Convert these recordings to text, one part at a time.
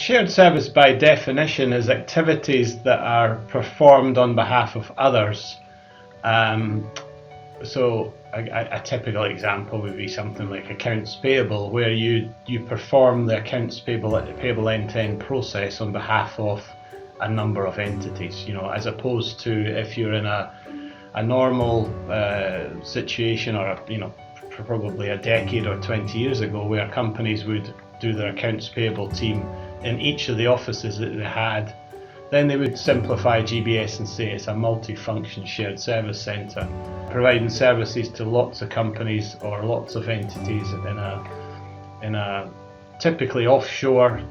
shared service by definition is activities that are performed on behalf of others. So a typical example would be something like accounts payable, where you perform the accounts payable end-to-end process on behalf of a number of entities, as opposed to if you're in a normal situation, or probably a decade or 20 years ago, where companies would do their accounts payable team in each of the offices that they had. Then they would simplify GBS and say it's a multi-function shared service centre, providing services to lots of companies or lots of entities in a typically offshore,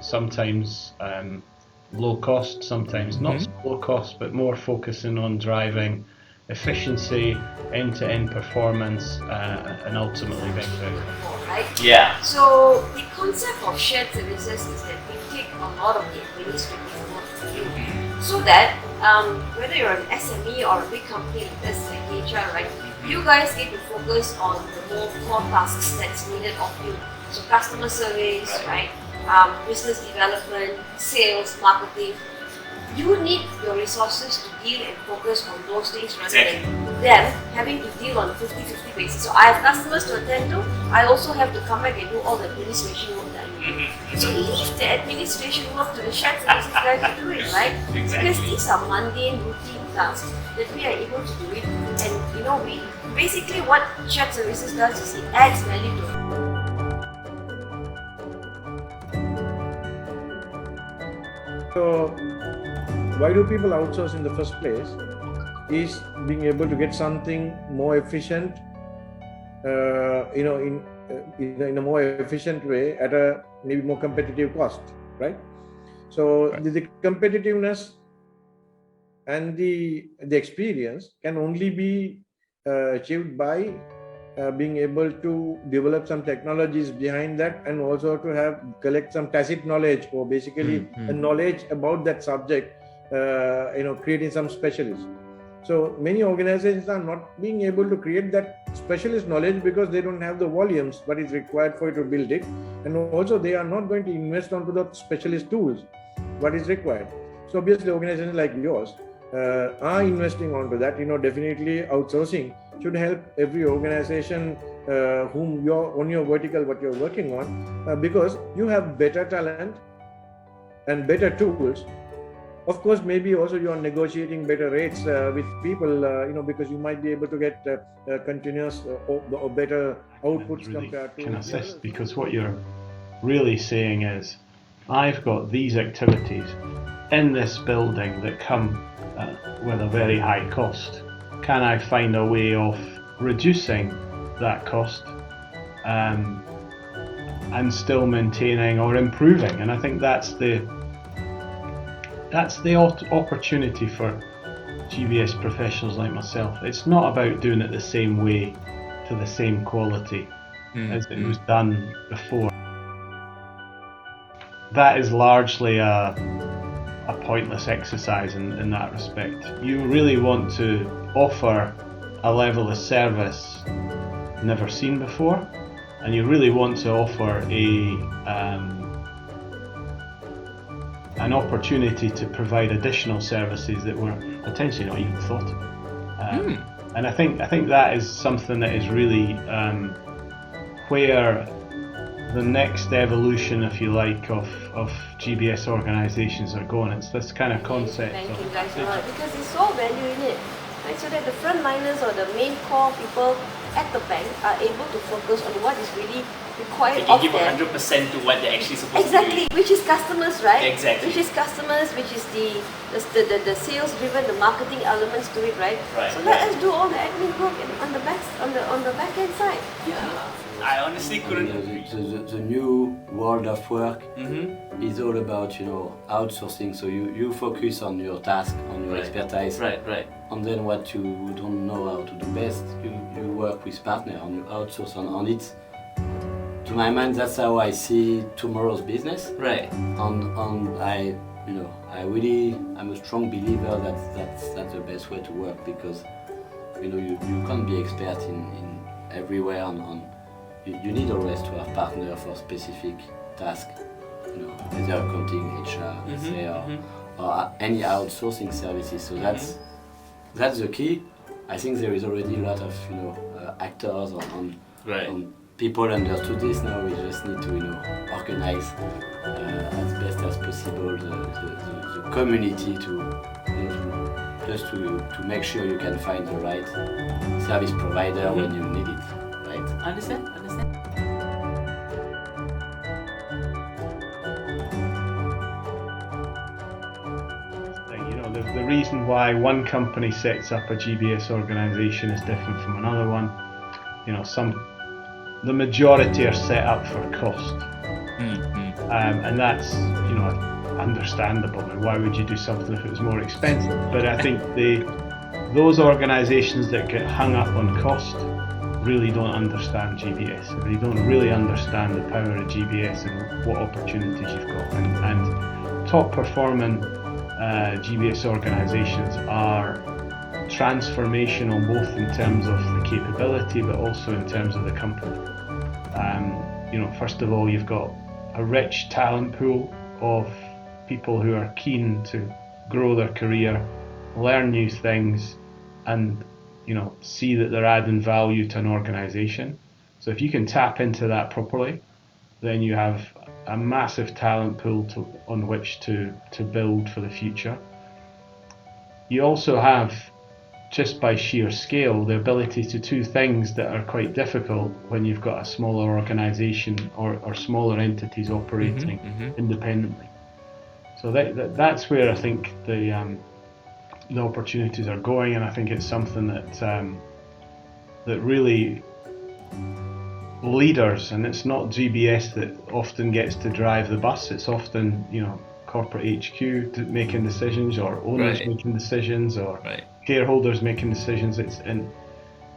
sometimes low cost, sometimes not so low cost, but more focusing on driving efficiency, end-to-end performance, and ultimately victory. Right? Yeah. So the concept of shared services is that we take a lot of the administrative work for you, so that whether you're an SME or a big company like this, like HR, right, you guys get to focus on the more core tasks that's needed of you. So customer service, right? Business development, sales, marketing. You need your resources to deal and focus on those things rather than them having to deal on a 50-50 basis. So I have customers to attend to, I also have to come back and do all the administration work that I need. So leave the administration work to the shared services guys to do it, right? Because these are mundane, routine tasks that we are able to do it. And we basically what shared services does is it adds value to it. So, why do people outsource in the first place? Is being able to get something more efficient, in a more efficient way at a maybe more competitive cost, right? So the competitiveness and the experience can only be achieved by being able to develop some technologies behind that, and also to collect some tacit knowledge, or basically a knowledge about that subject, creating some specialists. So many organizations are not being able to create that specialist knowledge because they don't have the volumes what is required for it to build it, and also they are not going to invest onto the specialist tools what is required. So obviously organizations like yours are investing onto that. Definitely outsourcing should help every organization whom you're on your vertical what you're working on, because you have better talent and better tools. Of course, maybe also you are negotiating better rates with people, because you might be able to get continuous or better outputs really compared to. Can assist, because what you're really saying is, I've got these activities in this building that come with a very high cost. Can I find a way of reducing that cost and still maintaining or improving? And I think that's the opportunity for GBS professionals like myself. It's not about doing it the same way to the same quality as it was done before. That is largely a pointless exercise in that respect. You really want to offer a level of service never seen before, and you really want to offer an opportunity to provide additional services that were potentially not even thought of. And I think that is something that is really where the next evolution, if you like, of GBS organisations are going. It's this kind of concept of guys because they saw value in it, right? So that the frontliners or the main core people at the bank are able to focus on what is really required of them. They can give 100% to what they're actually supposed to do. Which is customers, right? Exactly. Which is customers, which is the sales driven, the marketing elements to it, right? So let us do all the admin work on the back end side. Yeah. I honestly couldn't agree. The new world of work is all about, outsourcing. So you focus on your task, on your expertise. Right. And then what you don't know how to do best, you work with partner and you outsource on it. To my mind, that's how I see tomorrow's business. Right. And I'm a strong believer that's the best way to work, because you can't be expert in everywhere, and you need always to have partner for specific task. either accounting, HR, say, or any outsourcing services. So that's the key. I think there is already a lot of actors on people understood this. Now we just need to organize as best as possible the community to make sure you can find the right service provider when you need it. Right? Understand. The reason why one company sets up a GBS organization is different from another one. The majority are set up for cost, and that's understandable. I mean, why would you do something if it was more expensive? But I think those organizations that get hung up on cost really don't understand GBS. They don't really understand the power of GBS and what opportunities you've got. And top performing GBS organizations are transformational both in terms of the capability but also in terms of the company. First of all, you've got a rich talent pool of people who are keen to grow their career, learn new things, and see that they're adding value to an organization. So if you can tap into that properly, then you have a massive talent pool on which to build for the future. You also have, just by sheer scale, the ability to do things that are quite difficult when you've got a smaller organization or smaller entities operating independently. So that's where I think the opportunities are going, and I think it's something that really leaders, and it's not GBS that often gets to drive the bus. It's often corporate HQ making decisions, or owners making decisions, or shareholders making decisions. And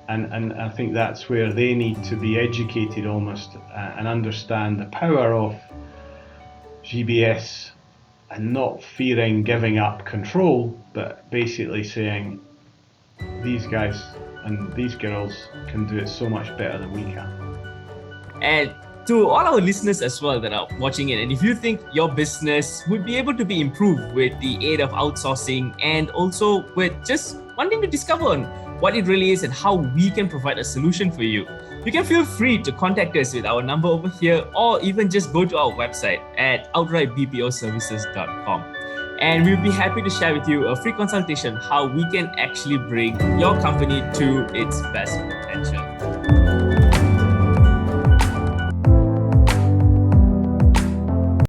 I think that's where they need to be educated almost and understand the power of GBS and not fearing giving up control, but basically saying these guys and these girls can do it so much better than we can. And to all our listeners as well that are watching it, and if you think your business would be able to be improved with the aid of outsourcing, and also with just wanting to discover on what it really is and how we can provide a solution for you, you can feel free to contact us with our number over here, or even just go to our website at outrightbposervices.com. And we'll be happy to share with you a free consultation how we can actually bring your company to its best potential.